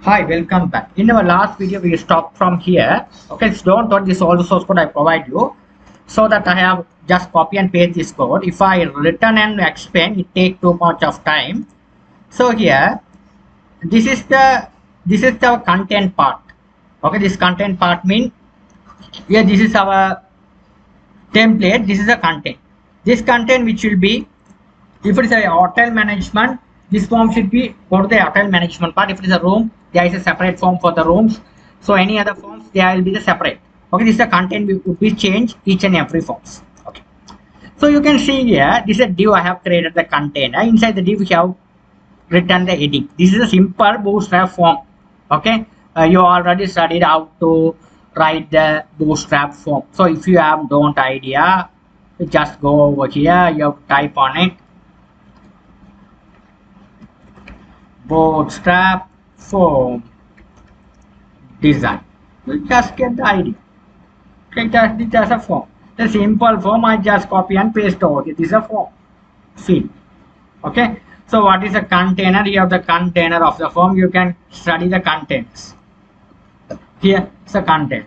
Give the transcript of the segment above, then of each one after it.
Hi, welcome back. In our last video, we stopped from here. Okay, so don't worry, this is all the source code I provide you, so that I have just copy and paste this code. If I return and explain, it take too much of time. So here, this is the content part. Okay, this content part mean here this is our template. This is the content. This content which will be, if it is a hotel management, this form should be go to the hotel management part. If it is a room, there is a separate form for the rooms. So any other forms, there will be the separate. Okay, this is the content we would be changed each and every forms. Okay, so you can see here, this is a div. I have created the container. Inside the div, we have written the heading. This is a simple bootstrap form. Okay, you already studied how to write the bootstrap form. So if you have don't idea, just go over here. You have type on it bootstrap form design. You just get the idea. Okay, just a form. The simple form I just copy and paste over. It is a form. See. Okay. So what is a container? You have the container of the form. You can study the contents. Here is a content.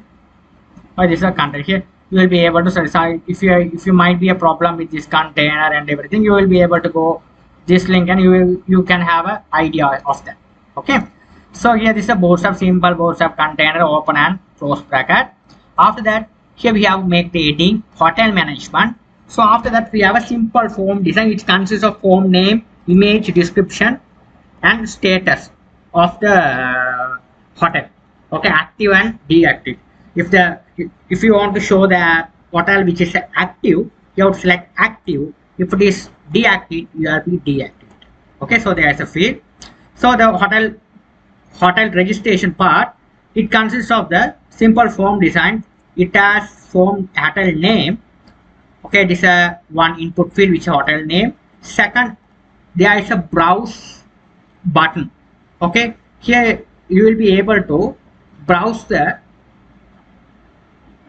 Or this is a content. Here you will be able to study. If you might be a problem with this container and everything, you will be able to go this link and you can have an idea of that. Okay, so here this is a bootstrap, simple bootstrap container, open and close bracket. After that, here we have make the heading hotel management. So after that, we have a simple form design which consists of form name, image, description and status of the hotel. Okay, active and deactive. If you want to show the hotel which is active, you have to select active. If it is deactive, you have to deactivate. Okay, so there is a field. So the hotel registration part, it consists of the simple form design. It has form hotel name. Okay, this is a one input field which is hotel name. Second, there is a browse button. Okay, here you will be able to browse the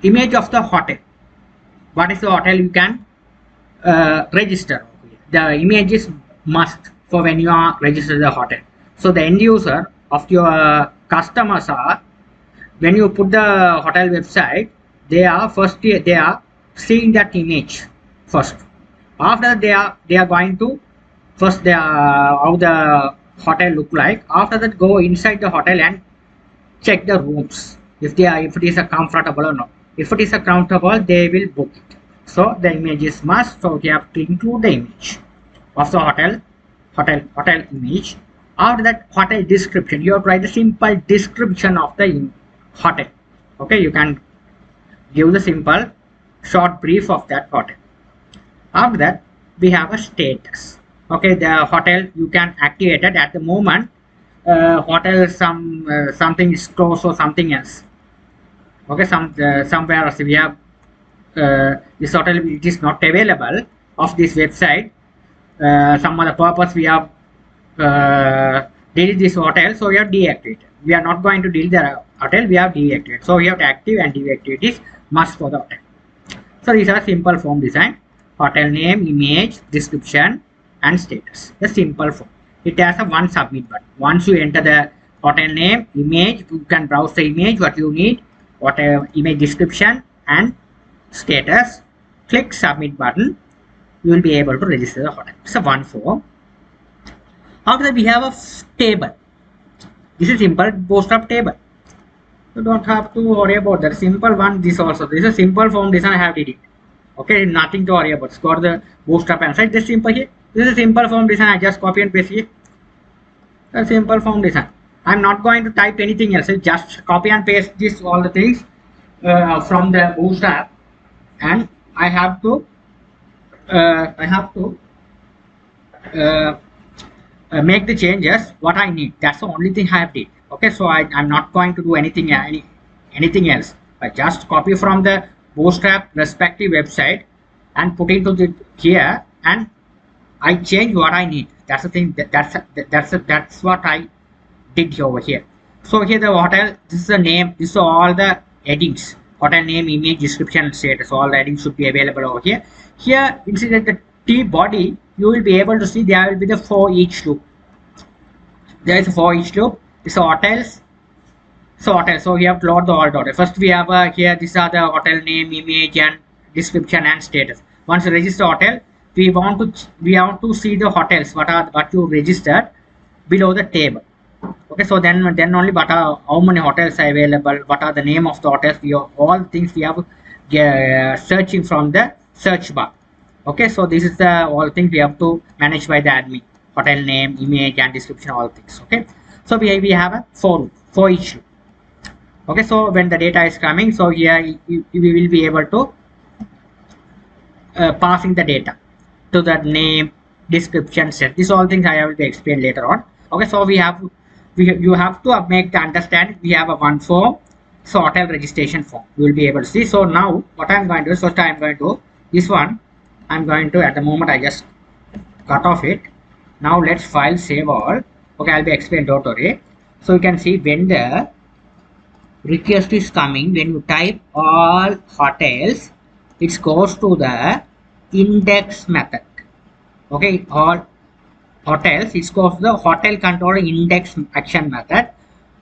image of the hotel. What is the hotel? You can register. The image is must for when you are registered the hotel. So the end user of your customers are, when you put the hotel website, they are seeing that image first. After they are going to first they are how the hotel look like. After that, go inside the hotel and check the rooms if it is a comfortable or not. If it is a comfortable, they will book it. So the image is must. So we have to include the image of the hotel image. After that, hotel description. You have to write a simple description of the hotel. Okay, you can give the simple short brief of that hotel. After that, we have a status. Okay, the hotel you can activate it at the moment. Hotel something is closed or something else. Okay, somewhere else we have this hotel it is not available of this website. Some other purpose we have delete this hotel, so we have deactivated. We are not going to delete the hotel, we have deactivated. So we have to active and deactivate is must for the hotel. So these are simple form design: hotel name, image, description and status. The simple form. It has a one submit button. Once you enter the hotel name, image, you can browse the image what you need, whatever image description and status. Click submit button. You will be able to register the hotel. It's a one form. After that, we have a table. This is simple bootstrap table. You don't have to worry about that. Simple one. This also. This is a simple form design. I have did it. Okay, nothing to worry about. Score the bootstrap and site. This simple here. This is a simple form design. I just copy and paste here. A simple form design. I'm not going to type anything else. I just copy and paste this all the things from the bootstrap, and I have to make the changes what I need. That's the only thing I have did. Okay, so I'm not going to do anything else. I just copy from the bootstrap respective website and put into the here, and I change what I need. That's the thing. That's what I did over here. So here the hotel, this is the name, this is all the headings: hotel name, image, description, status. All the headings should be available over here. Here inside the T body, you will be able to see there will be the for each loop. There is a for each loop. So hotels. So hotel. So we have to load the all data. First we have here. These are the hotel name, image, and description and status. Once you register hotel, we want to see the hotels. What you registered below the table. Okay. So then only what are how many hotels are available. What are the name of the hotels. We have all things we have searching from the search bar. Okay. So this is the all things we have to manage by the admin. Hotel name, image, and description. All things. Okay. So we have a for each. Okay, so when the data is coming, so here we will be able to passing the data to the name, description, set. These all things I will be explain later on. Okay, so you have to make the understand. We have a one form, so hotel registration form. You will be able to see. So now what I'm going to do, first I'm going to this one. I'm going to at the moment I just cut off it. Now let's file save all. Okay, I'll be explain don't worry. So you can see when the request is coming, when you type all hotels, it goes to the index method. Okay, all hotels, it goes to the hotel controller index action method.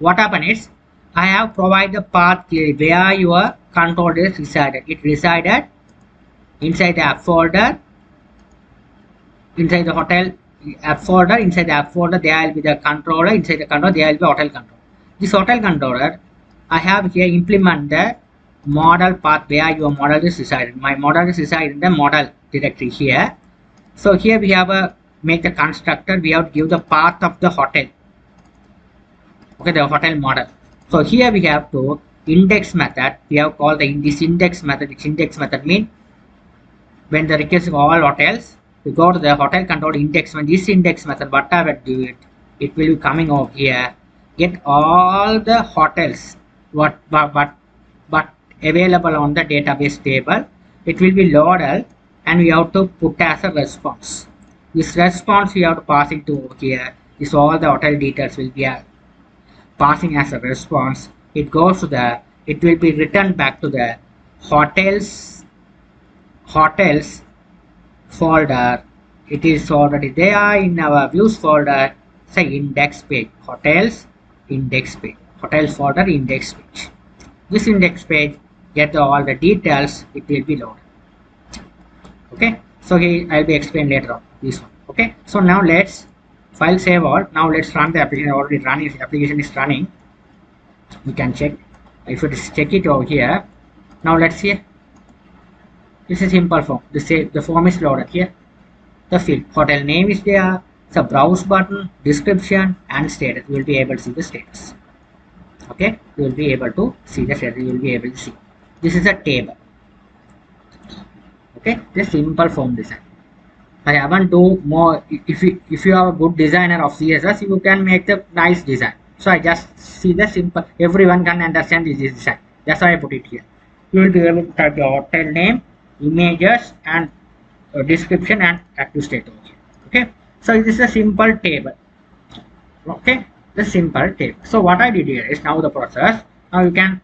What happens is I have provided the path clearly where your controller is resided. It resided inside the app folder, inside the hotel app folder. Inside the app folder there will be the controller. Inside the controller there will be hotel controller. This hotel controller I have here implement the model path where your model is resided. My model is resided in the model directory here. So here we have a make the constructor. We have to give the path of the hotel. Okay, the hotel model. So here we have to index method. We have called this index method. Which index method mean when the request of all hotels, we go to the hotel control index. When this index method, whatever do it will be coming over here. Get all the hotels but available on the database table. It will be loaded and we have to put as a response. This response we have to pass it to over here. This all the hotel details will be passing as a response. It goes to the, it will be returned back to the hotels folder. It is already there in our views folder. Say index page, hotels index page, hotels folder index page. This index page get all the details. It will be loaded. Okay, so I'll be explained later on this one. Okay, so now let's file save all. Now let's run the application. Already running, the application is running. We can check if it is check it over here. Now let's see. This is simple form. The form is loaded here. The field hotel name is there. It's a browse button, description, and status. You will be able to see the status. Okay, you will be able to see the status. You will be able to see. This is a table. Okay, this simple form design. I haven't do more. If you are a good designer of CSS, you can make the nice design. So I just see the simple. Everyone can understand this design. That's why I put it here. You will be able to type the hotel name, images, and description and active status. Okay, so this is a simple table. Okay, the simple table. So what I did here is now the process. Now you can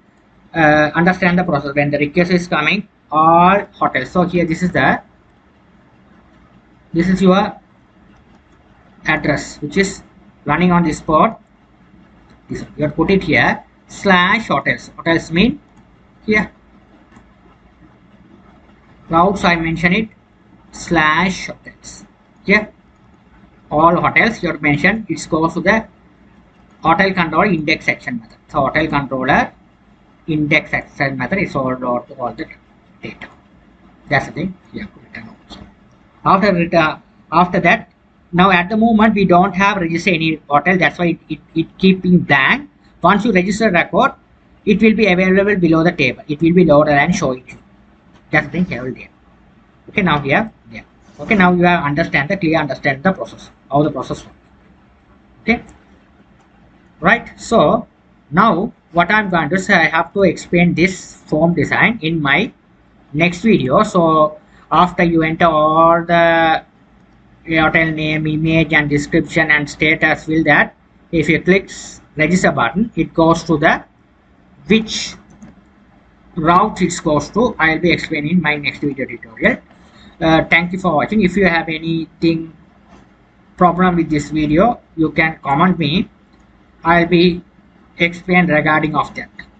understand the process when the request is coming. All hotels. So here this is your address which is running on this port. You have put it here / hotels. Hotels mean here. Clouds I mention it / hotels. Here all hotels you have mentioned. It goes to the hotel controller index section method. So hotel controller index section method is all the data. That's the thing you have to return also. After that, now at the moment we don't have register any hotel. That's why it keeping blank. Once you register record, it will be available below the table. It will be loaded and show it. That's the thing here. Okay, now here. Okay, now you have understand the process, how the process works. Okay, right. So now what I'm going to say, I have to explain this form design in my next video. So after you enter all the hotel name, image, and description and status, will that if you click register button, it goes to the which route it goes to. I will be explaining in my next video tutorial. Thank you for watching. If you have anything problem with this video, you can comment me. I'll be explained regarding of that.